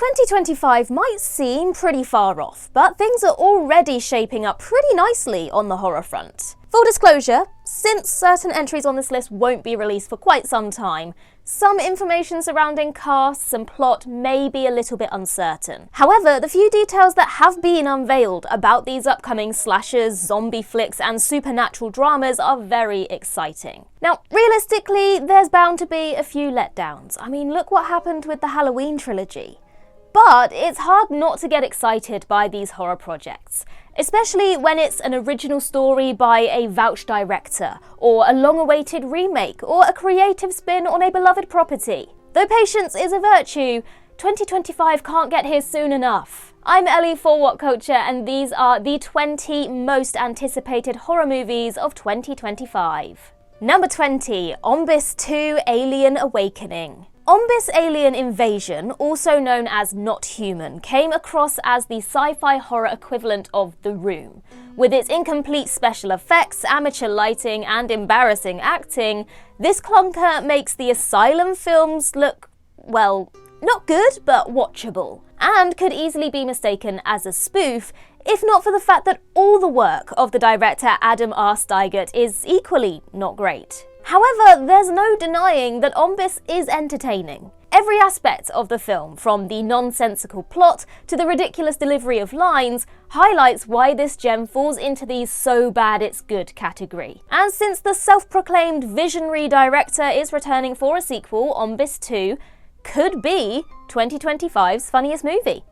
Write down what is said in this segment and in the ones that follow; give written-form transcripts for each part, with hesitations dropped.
2025 might seem pretty far off, but things are already shaping up pretty nicely on the horror front. Full disclosure, since certain entries on this list won't be released for quite some time, some information surrounding casts and plot may be a little bit uncertain. However, the few details that have been unveiled about these upcoming slashers, zombie flicks and supernatural dramas are very exciting. Now, realistically, there's bound to be a few letdowns. I mean, look what happened with the Halloween trilogy. But it's hard not to get excited by these horror projects, especially when it's an original story by a vouched director, or a long-awaited remake, or a creative spin on a beloved property. Though patience is a virtue, 2025 can't get here soon enough. I'm Ellie for What Culture, and these are the 20 most anticipated horror movies of 2025. Number 20, Ombis 2 Alien Awakening. Ombis Alien Invasion, also known as Not Human, came across as the sci-fi horror equivalent of The Room. With its incomplete special effects, amateur lighting and embarrassing acting, this clunker makes the Asylum films look, well, not good, but watchable, and could easily be mistaken as a spoof, if not for the fact that all the work of the director Adam R. Steigert is equally not great. However, there's no denying that Ombis is entertaining. Every aspect of the film, from the nonsensical plot to the ridiculous delivery of lines, highlights why this gem falls into the so bad it's good category. And since the self-proclaimed visionary director is returning for a sequel, Ombis 2 could be 2025's funniest movie.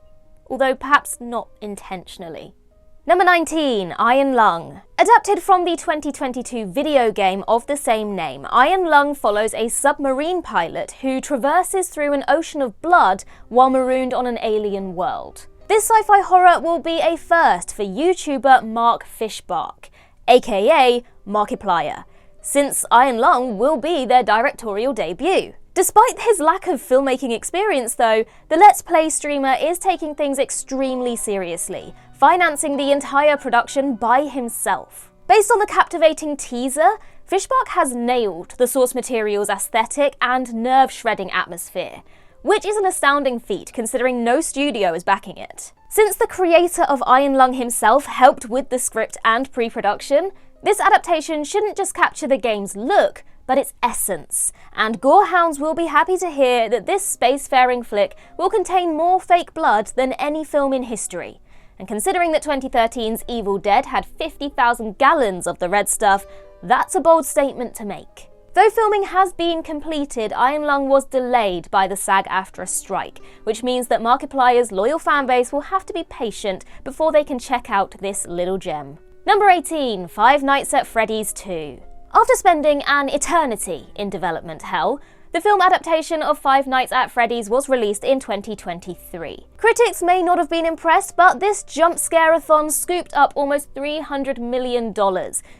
Although perhaps not intentionally. Number 19, Iron Lung. Adapted from the 2022 video game of the same name, Iron Lung follows a submarine pilot who traverses through an ocean of blood while marooned on an alien world. This sci-fi horror will be a first for YouTuber Mark Fishbark, aka Markiplier, since Iron Lung will be their directorial debut. Despite his lack of filmmaking experience though, the Let's Play streamer is taking things extremely seriously, financing the entire production by himself. Based on the captivating teaser, Fishbark has nailed the source material's aesthetic and nerve-shredding atmosphere, which is an astounding feat considering no studio is backing it. Since the creator of Iron Lung himself helped with the script and pre-production, this adaptation shouldn't just capture the game's look, but its essence, and gorehounds will be happy to hear that this spacefaring flick will contain more fake blood than any film in history. And considering that 2013's Evil Dead had 50,000 gallons of the red stuff, that's a bold statement to make. Though filming has been completed, Iron Lung was delayed by the SAG-AFTRA strike, which means that Markiplier's loyal fanbase will have to be patient before they can check out this little gem. Number 18, Five Nights at Freddy's 2. After spending an eternity in development hell, the film adaptation of Five Nights at Freddy's was released in 2023. Critics may not have been impressed, but this jump scare-a-thon scooped up almost $300 million,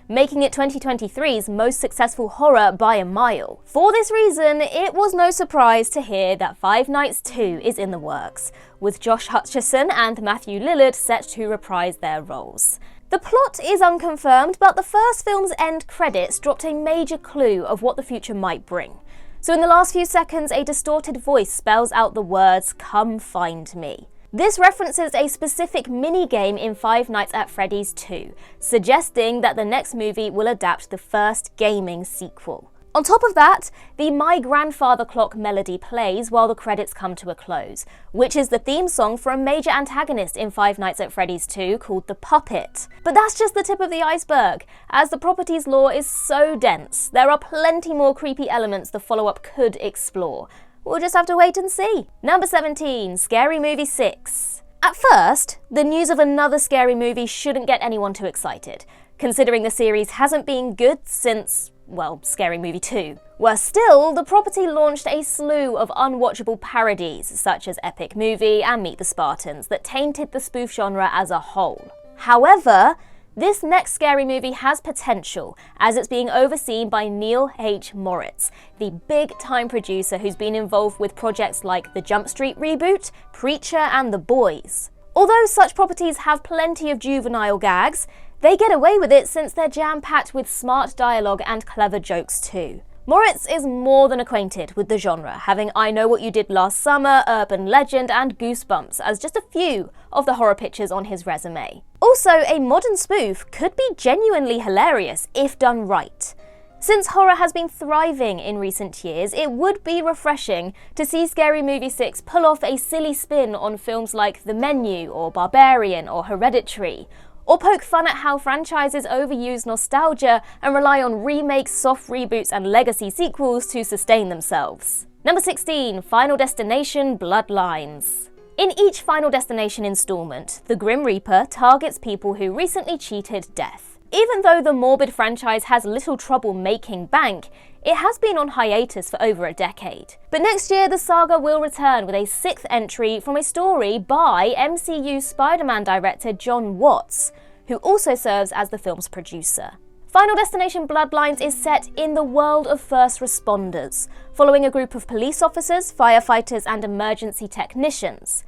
making it 2023's most successful horror by a mile. For this reason, it was no surprise to hear that Five Nights 2 is in the works, with Josh Hutcherson and Matthew Lillard set to reprise their roles. The plot is unconfirmed, but the first film's end credits dropped a major clue of what the future might bring. So in the last few seconds, a distorted voice spells out the words, "Come find me." This references a specific mini-game in Five Nights at Freddy's 2, suggesting that the next movie will adapt the first gaming sequel. On top of that, the My Grandfather Clock melody plays while the credits come to a close, which is the theme song for a major antagonist in Five Nights at Freddy's 2 called the Puppet. But that's just the tip of the iceberg, as the property's lore is so dense, there are plenty more creepy elements the follow-up could explore. We'll just have to wait and see. Number 17, Scary Movie 6. At first, the news of another scary movie shouldn't get anyone too excited, considering the series hasn't been good since, well, Scary Movie 2. Worse still, the property launched a slew of unwatchable parodies, such as Epic Movie and Meet the Spartans, that tainted the spoof genre as a whole. However, this next scary movie has potential, as it's being overseen by Neil H. Moritz, the big-time producer who's been involved with projects like the Jump Street reboot, Preacher and The Boys. Although such properties have plenty of juvenile gags, they get away with it since they're jam-packed with smart dialogue and clever jokes too. Moritz is more than acquainted with the genre, having I Know What You Did Last Summer, Urban Legend and Goosebumps as just a few of the horror pictures on his resume. Also, a modern spoof could be genuinely hilarious if done right. Since horror has been thriving in recent years, it would be refreshing to see Scary Movie 6 pull off a silly spin on films like The Menu or Barbarian or Hereditary, or poke fun at how franchises overuse nostalgia and rely on remakes, soft reboots and legacy sequels to sustain themselves. Number 16, Final Destination Bloodlines. In each Final Destination installment, the Grim Reaper targets people who recently cheated death. Even though the morbid franchise has little trouble making bank, it has been on hiatus for over a decade. But next year, the saga will return with a 6th entry from a story by MCU Spider-Man director Jon Watts, who also serves as the film's producer. Final Destination Bloodlines is set in the world of first responders, following a group of police officers, firefighters, and emergency technicians.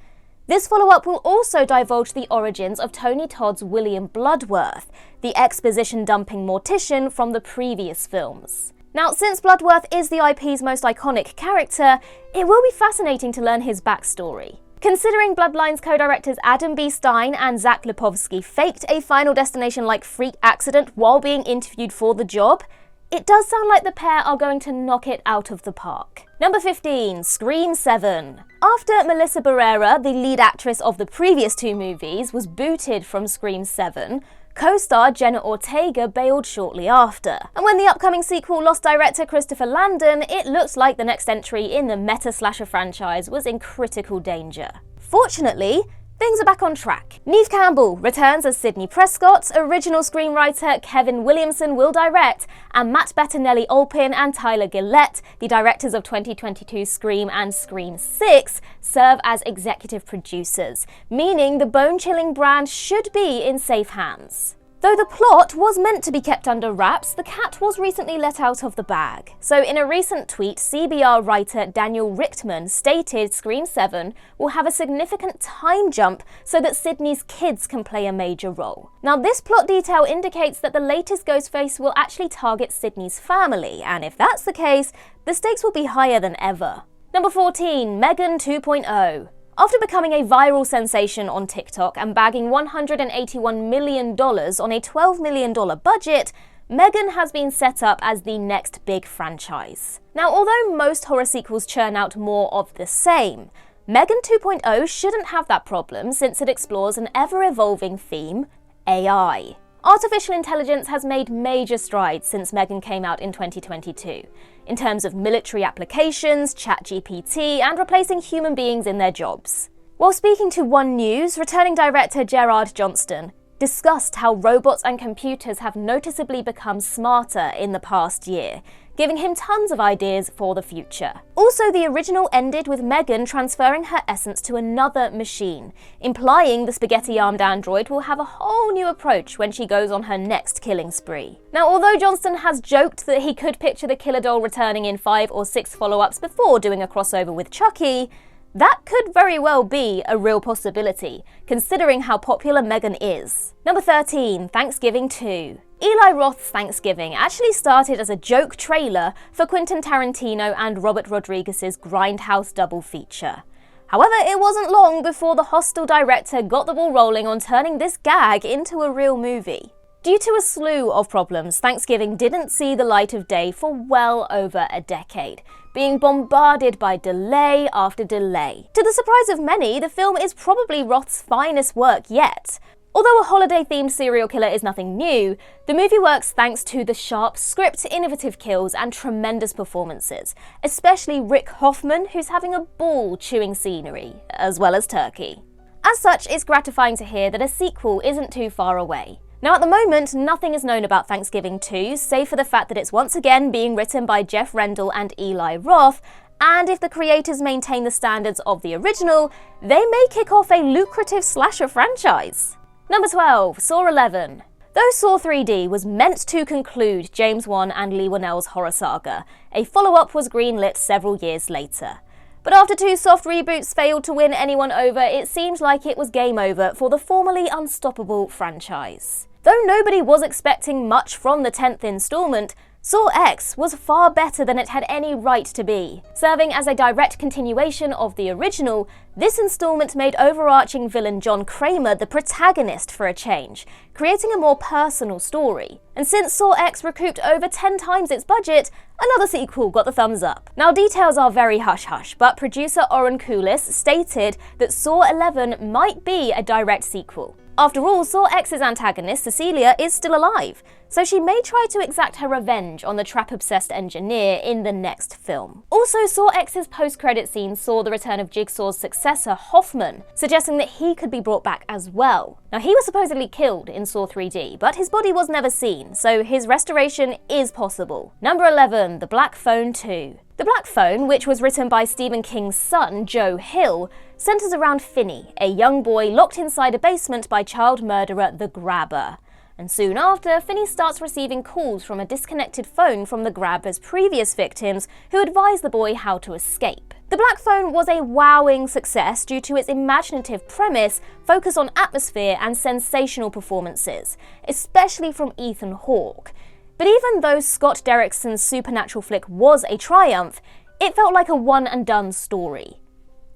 This follow-up will also divulge the origins of Tony Todd's William Bloodworth, the exposition-dumping mortician from the previous films. Now, since Bloodworth is the IP's most iconic character, it will be fascinating to learn his backstory. Considering Bloodlines co-directors Adam B. Stein and Zach Lipovsky faked a Final Destination-like freak accident while being interviewed for the job, it does sound like the pair are going to knock it out of the park. Number 15, Scream 7. After Melissa Barrera, the lead actress of the previous 2 movies, was booted from Scream 7, co-star Jenna Ortega bailed shortly after. And when the upcoming sequel lost director Christopher Landon, it looked like the next entry in the meta-slasher franchise was in critical danger. Fortunately, things are back on track. Neve Campbell returns as Sidney Prescott, original screenwriter Kevin Williamson will direct, and Matt Bettinelli-Olpin and Tyler Gillette, the directors of 2022 Scream and Scream 6, serve as executive producers, meaning the bone-chilling brand should be in safe hands. Though the plot was meant to be kept under wraps, the cat was recently let out of the bag. So in a recent tweet, CBR writer Daniel Richtman stated Scream 7 will have a significant time jump so that Sidney's kids can play a major role. Now, this plot detail indicates that the latest Ghostface will actually target Sidney's family, and if that's the case, the stakes will be higher than ever. Number 14, Megan 2.0. After becoming a viral sensation on TikTok and bagging $181 million on a $12 million budget, Megan has been set up as the next big franchise. Now, although most horror sequels churn out more of the same, Megan 2.0 shouldn't have that problem since it explores an ever-evolving theme, AI. Artificial intelligence has made major strides since Megan came out in 2022, in terms of military applications, ChatGPT, and replacing human beings in their jobs. While speaking to One News, returning director Gerard Johnston discussed how robots and computers have noticeably become smarter in the past year, giving him tons of ideas for the future. Also, the original ended with Megan transferring her essence to another machine, implying the spaghetti-armed android will have a whole new approach when she goes on her next killing spree. Now, although Johnston has joked that he could picture the killer doll returning in 5 or 6 follow-ups before doing a crossover with Chucky, that could very well be a real possibility, considering how popular Megan is. Number 13, Thanksgiving 2. Eli Roth's Thanksgiving actually started as a joke trailer for Quentin Tarantino and Robert Rodriguez's Grindhouse double feature. However, it wasn't long before the hostile director got the ball rolling on turning this gag into a real movie. Due to a slew of problems, Thanksgiving didn't see the light of day for well over a decade, being bombarded by delay after delay. To the surprise of many, the film is probably Roth's finest work yet. Although a holiday-themed serial killer is nothing new, the movie works thanks to the sharp script, innovative kills, and tremendous performances, especially Rick Hoffman, who's having a ball chewing scenery, as well as turkey. As such, it's gratifying to hear that a sequel isn't too far away. Now, at the moment, nothing is known about Thanksgiving 2, save for the fact that it's once again being written by Jeff Rendell and Eli Roth, and if the creators maintain the standards of the original, they may kick off a lucrative slasher franchise. Number 12, Saw 11. Though Saw 3D was meant to conclude James Wan and Lee Whannell's horror saga, a follow-up was greenlit several years later. But after 2 soft reboots failed to win anyone over, it seemed like it was game over for the formerly unstoppable franchise. Though nobody was expecting much from the 10th installment, Saw X was far better than it had any right to be. Serving as a direct continuation of the original, this installment made overarching villain John Kramer the protagonist for a change, creating a more personal story. And since Saw X recouped over 10 times its budget, another sequel got the thumbs up. Now, details are very hush-hush, but producer Oren Kulis stated that Saw 11 might be a direct sequel. After all, Saw X's antagonist, Cecilia, is still alive, so she may try to exact her revenge on the trap-obsessed engineer in the next film. Also, Saw X's post-credit scene saw the return of Jigsaw's successor, Hoffman, suggesting that he could be brought back as well. Now, he was supposedly killed in Saw 3D, but his body was never seen, so his restoration is possible. Number 11, The Black Phone 2. The Black Phone, which was written by Stephen King's son, Joe Hill, centers around Finney, a young boy locked inside a basement by child murderer The Grabber. And soon after, Finney starts receiving calls from a disconnected phone from The Grabber's previous victims, who advise the boy how to escape. The Black Phone was a wowing success due to its imaginative premise, focus on atmosphere and sensational performances, especially from Ethan Hawke. But even though Scott Derrickson's supernatural flick was a triumph, it felt like a one-and-done story.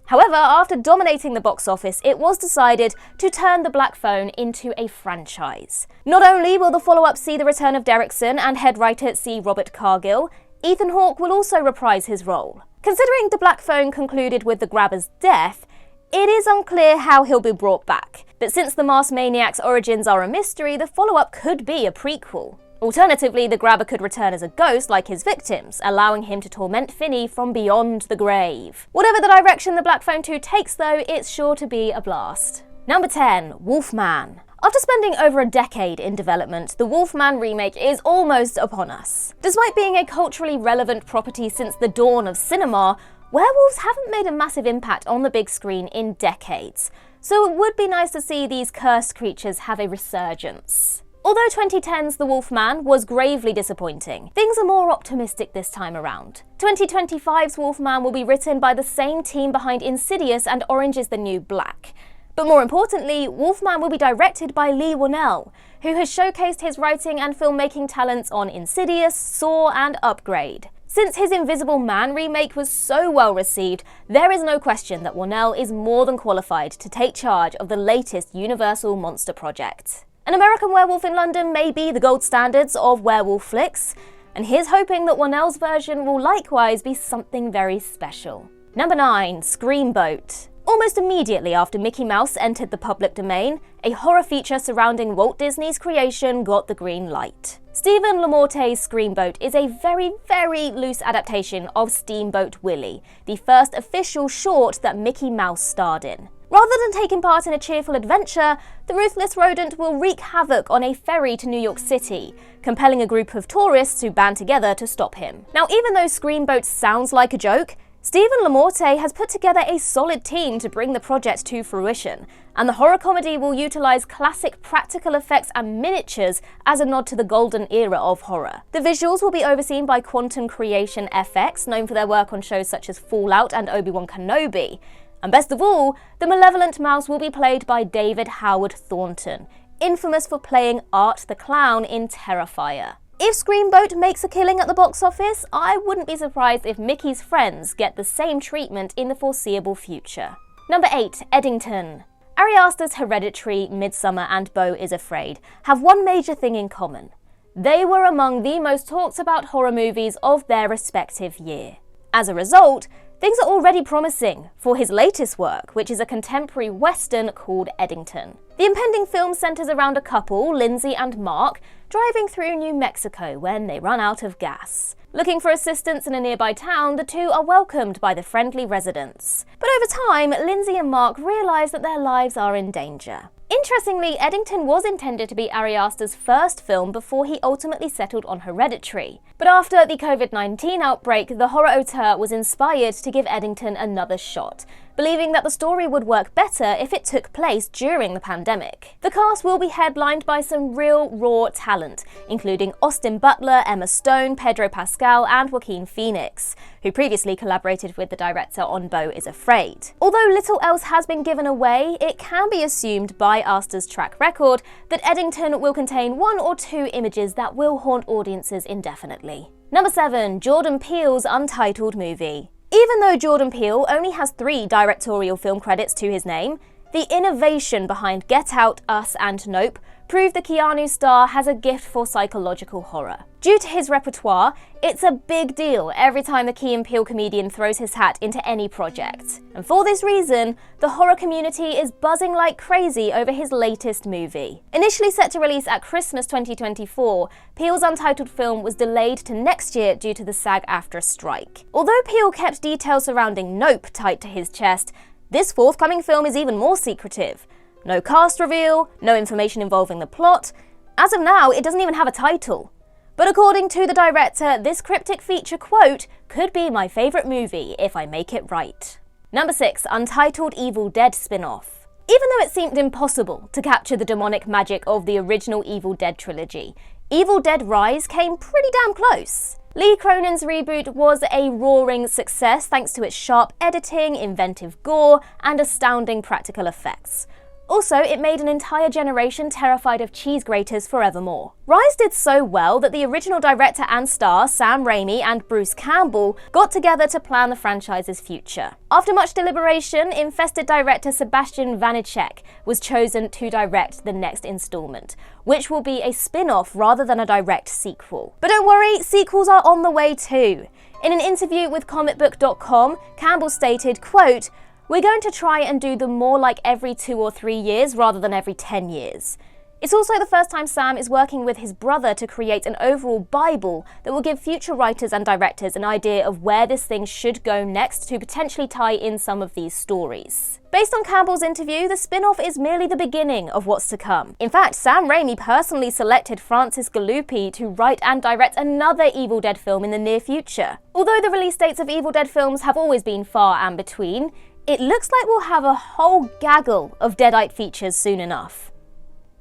However, after dominating the box office, it was decided to turn The Black Phone into a franchise. Not only will the follow-up see the return of Derrickson and head writer C. Robert Cargill, Ethan Hawke will also reprise his role. Considering The Black Phone concluded with the Grabber's death, it is unclear how he'll be brought back. But since the masked maniac's origins are a mystery, the follow-up could be a prequel. Alternatively, the Grabber could return as a ghost like his victims, allowing him to torment Finney from beyond the grave. Whatever the direction The Black Phone 2 takes though, it's sure to be a blast. Number 10, Wolfman. After spending over a decade in development, the Wolfman remake is almost upon us. Despite being a culturally relevant property since the dawn of cinema, werewolves haven't made a massive impact on the big screen in decades, so it would be nice to see these cursed creatures have a resurgence. Although 2010's The Wolfman was gravely disappointing, things are more optimistic this time around. 2025's Wolfman will be written by the same team behind Insidious and Orange is the New Black. But more importantly, Wolfman will be directed by Leigh Whannell, who has showcased his writing and filmmaking talents on Insidious, Saw and Upgrade. Since his Invisible Man remake was so well received, there is no question that Whannell is more than qualified to take charge of the latest Universal monster project. An American Werewolf in London may be the gold standards of werewolf flicks, and here's hoping that Whannell's version will likewise be something very special. Number 9, Screamboat. Almost immediately after Mickey Mouse entered the public domain, a horror feature surrounding Walt Disney's creation got the green light. Stephen LaMorte's Screamboat is a very, very loose adaptation of Steamboat Willie, the first official short that Mickey Mouse starred in. Rather than taking part in a cheerful adventure, the ruthless rodent will wreak havoc on a ferry to New York City, compelling a group of tourists to band together to stop him. Now, even though Screamboat sounds like a joke, Stephen LaMorte has put together a solid team to bring the project to fruition, and the horror comedy will utilize classic practical effects and miniatures as a nod to the golden era of horror. The visuals will be overseen by Quantum Creation FX, known for their work on shows such as Fallout and Obi-Wan Kenobi. And best of all, the malevolent mouse will be played by David Howard Thornton, infamous for playing Art the Clown in Terrifier. If Screamboat makes a killing at the box office, I wouldn't be surprised if Mickey's friends get the same treatment in the foreseeable future. Number 8, Edington. Ari Aster's Hereditary, Midsommar and Beau is Afraid have one major thing in common. They were among the most talked about horror movies of their respective year. As a result, things are already promising for his latest work, which is a contemporary western called Edington. The impending film centers around a couple, Lindsay and Mark, driving through New Mexico when they run out of gas. Looking for assistance in a nearby town, the two are welcomed by the friendly residents. But over time, Lindsay and Mark realize that their lives are in danger. Interestingly, Edington was intended to be Ari Aster's first film before he ultimately settled on Hereditary. But after the COVID-19 outbreak, the horror auteur was inspired to give Edington another shot, believing that the story would work better if it took place during the pandemic. The cast will be headlined by some real raw talent, including Austin Butler, Emma Stone, Pedro Pascal, and Joaquin Phoenix, who previously collaborated with the director on Beau is Afraid. Although little else has been given away, it can be assumed by Astor's track record that Edington will contain 1 or 2 images that will haunt audiences indefinitely. Number 7. Jordan Peele's Untitled movie. Even though Jordan Peele only has 3 directorial film credits to his name, the innovation behind Get Out, Us, and Nope prove the Keanu star has a gift for psychological horror. Due to his repertoire, it's a big deal every time the Key & Peele comedian throws his hat into any project. And for this reason, the horror community is buzzing like crazy over his latest movie. Initially set to release at Christmas 2024, Peele's Untitled film was delayed to next year due to the SAG-AFTRA strike. Although Peele kept details surrounding Nope tight to his chest, this forthcoming film is even more secretive. No cast reveal, no information involving the plot. As of now, it doesn't even have a title. But according to the director, this cryptic feature, quote, could be my favourite movie if I make it right. Number 6. Untitled Evil Dead spin-off. Even though it seemed impossible to capture the demonic magic of the original Evil Dead trilogy, Evil Dead Rise came pretty damn close. Lee Cronin's reboot was a roaring success thanks to its sharp editing, inventive gore, and astounding practical effects. Also, it made an entire generation terrified of cheese graters forevermore. Rise did so well that the original director and star, Sam Raimi and Bruce Campbell, got together to plan the franchise's future. After much deliberation, infested director Sebastian Vanecek was chosen to direct the next installment, which will be a spin-off rather than a direct sequel. But don't worry, sequels are on the way too. In an interview with comicbook.com, Campbell stated, quote, "We're going to try and do them more like every 2 or 3 years rather than every 10 years. It's also the first time Sam is working with his brother to create an overall Bible that will give future writers and directors an idea of where this thing should go next to potentially tie in some of these stories." Based on Campbell's interview, the spin-off is merely the beginning of what's to come. In fact, Sam Raimi personally selected Francis Gallupi to write and direct another Evil Dead film in the near future. Although the release dates of Evil Dead films have always been far and between, it looks like we'll have a whole gaggle of Deadite features soon enough.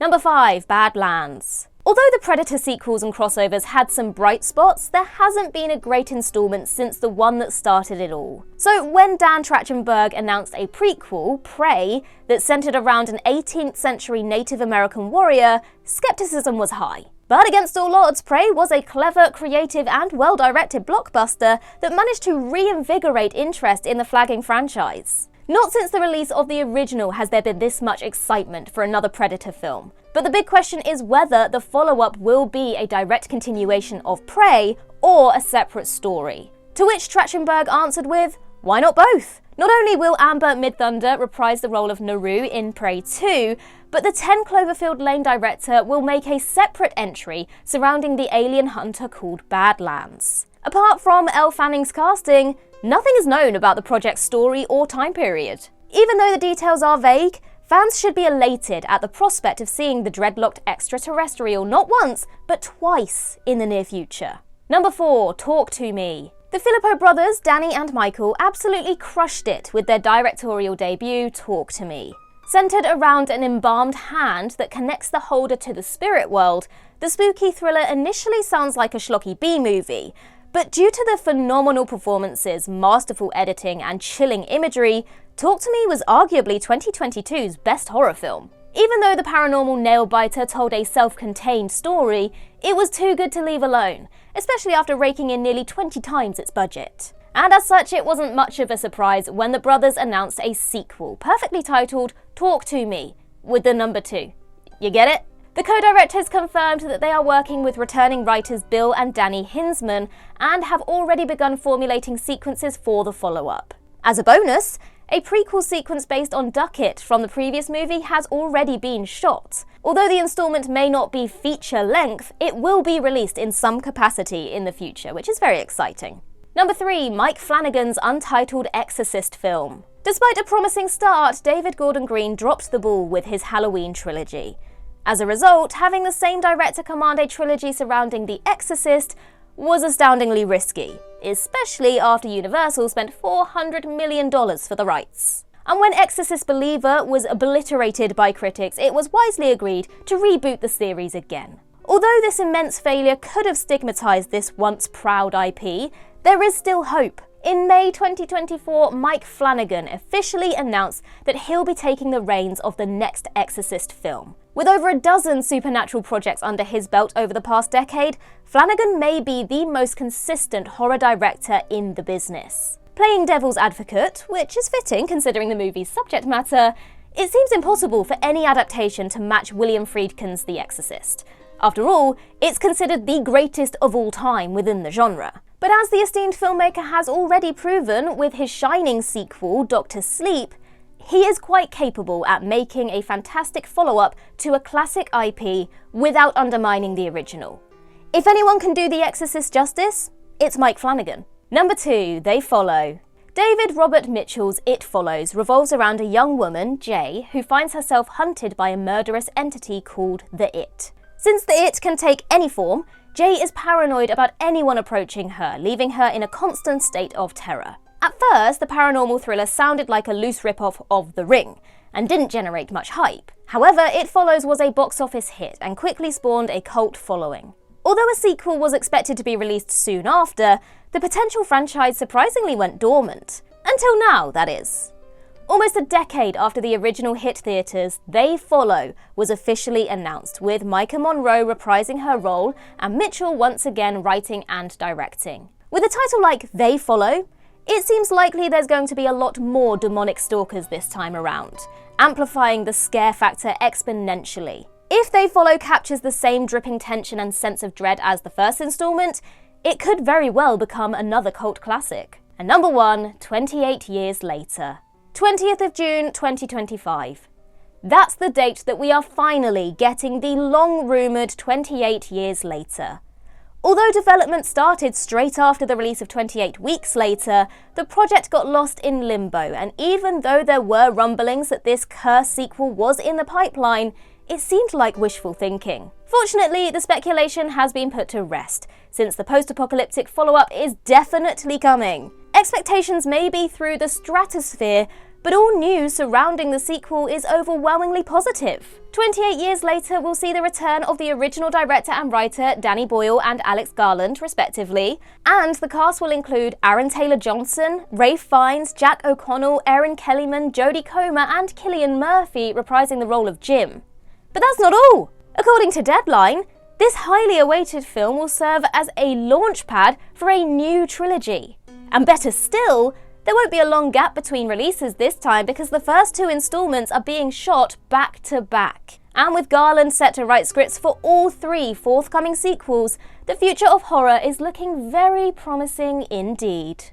Number 5. Badlands. Although the Predator sequels and crossovers had some bright spots, there hasn't been a great installment since the one that started it all. So when Dan Trachtenberg announced a prequel, Prey, that centered around an 18th century Native American warrior, skepticism was high. But against all odds, Prey was a clever, creative, and well-directed blockbuster that managed to reinvigorate interest in the flagging franchise. Not since the release of the original has there been this much excitement for another Predator film. But the big question is whether the follow-up will be a direct continuation of Prey or a separate story. To which Trachtenberg answered with, why not both? Not only will Amber Midthunder reprise the role of Naru in Prey 2, but the 10 Cloverfield Lane director will make a separate entry surrounding the alien hunter called Badlands. Apart from Elle Fanning's casting, nothing is known about the project's story or time period. Even though the details are vague, fans should be elated at the prospect of seeing the dreadlocked extraterrestrial not once, but twice in the near future. Number 4. Talk to Me. The Filippo brothers, Danny and Michael, absolutely crushed it with their directorial debut, Talk to Me. Centered around an embalmed hand that connects the holder to the spirit world, the spooky thriller initially sounds like a schlocky B-movie, but due to the phenomenal performances, masterful editing, and chilling imagery, Talk to Me was arguably 2022's best horror film. Even though the paranormal nail-biter told a self-contained story, it was too good to leave alone, especially after raking in nearly 20 times its budget. And as such, it wasn't much of a surprise when the brothers announced a sequel, perfectly titled Talk to Me, with the number 2. You get it? The co-directors confirmed that they are working with returning writers Bill and Danny Hinsman and have already begun formulating sequences for the follow-up. As a bonus, a prequel sequence based on Duckett from the previous movie has already been shot. Although the installment may not be feature-length, it will be released in some capacity in the future, which is very exciting. Number 3. Mike Flanagan's Untitled Exorcist film. Despite a promising start, David Gordon Green dropped the ball with his Halloween trilogy. As a result, having the same director command a trilogy surrounding The Exorcist was astoundingly risky, especially after Universal spent $400 million for the rights. And when Exorcist Believer was obliterated by critics, it was wisely agreed to reboot the series again. Although this immense failure could have stigmatized this once proud IP, there is still hope. In May 2024, Mike Flanagan officially announced that he'll be taking the reins of the next Exorcist film. With over a dozen supernatural projects under his belt over the past decade, Flanagan may be the most consistent horror director in the business. Playing devil's advocate, which is fitting considering the movie's subject matter, it seems impossible for any adaptation to match William Friedkin's The Exorcist. After all, it's considered the greatest of all time within the genre. But as the esteemed filmmaker has already proven with his shining sequel, Dr. Sleep, he is quite capable at making a fantastic follow-up to a classic IP without undermining the original. If anyone can do The Exorcist justice, it's Mike Flanagan. Number 2, They Follow. David Robert Mitchell's It Follows revolves around a young woman, Jay, who finds herself hunted by a murderous entity called the It. Since the It can take any form, Jay is paranoid about anyone approaching her, leaving her in a constant state of terror. At first, the paranormal thriller sounded like a loose rip-off of The Ring, and didn't generate much hype. However, It Follows was a box office hit and quickly spawned a cult following. Although a sequel was expected to be released soon after, the potential franchise surprisingly went dormant. Until now, that is. Almost a decade after the original hit theatres, They Follow was officially announced, with Micah Monroe reprising her role and Mitchell once again writing and directing. With a title like They Follow, it seems likely there's going to be a lot more demonic stalkers this time around, amplifying the scare factor exponentially. If They Follow captures the same dripping tension and sense of dread as the first installment, it could very well become another cult classic. And number 1, 28 Years Later. 20th of June 2025. That's the date that we are finally getting the long-rumoured 28 Years Later. Although development started straight after the release of 28 Weeks Later, the project got lost in limbo, and even though there were rumblings that this cursed sequel was in the pipeline, it seemed like wishful thinking. Fortunately, the speculation has been put to rest, since the post-apocalyptic follow-up is definitely coming. Expectations may be through the stratosphere, but all news surrounding the sequel is overwhelmingly positive. 28 years later, we'll see the return of the original director and writer Danny Boyle and Alex Garland, respectively, and the cast will include Aaron Taylor-Johnson, Ralph Fiennes, Jack O'Connell, Erin Kellyman, Jodie Comer, and Cillian Murphy reprising the role of Jim. But that's not all! According to Deadline, this highly awaited film will serve as a launchpad for a new trilogy. And better still, there won't be a long gap between releases this time because the first 2 installments are being shot back to back. And with Garland set to write scripts for all 3 forthcoming sequels, the future of horror is looking very promising indeed.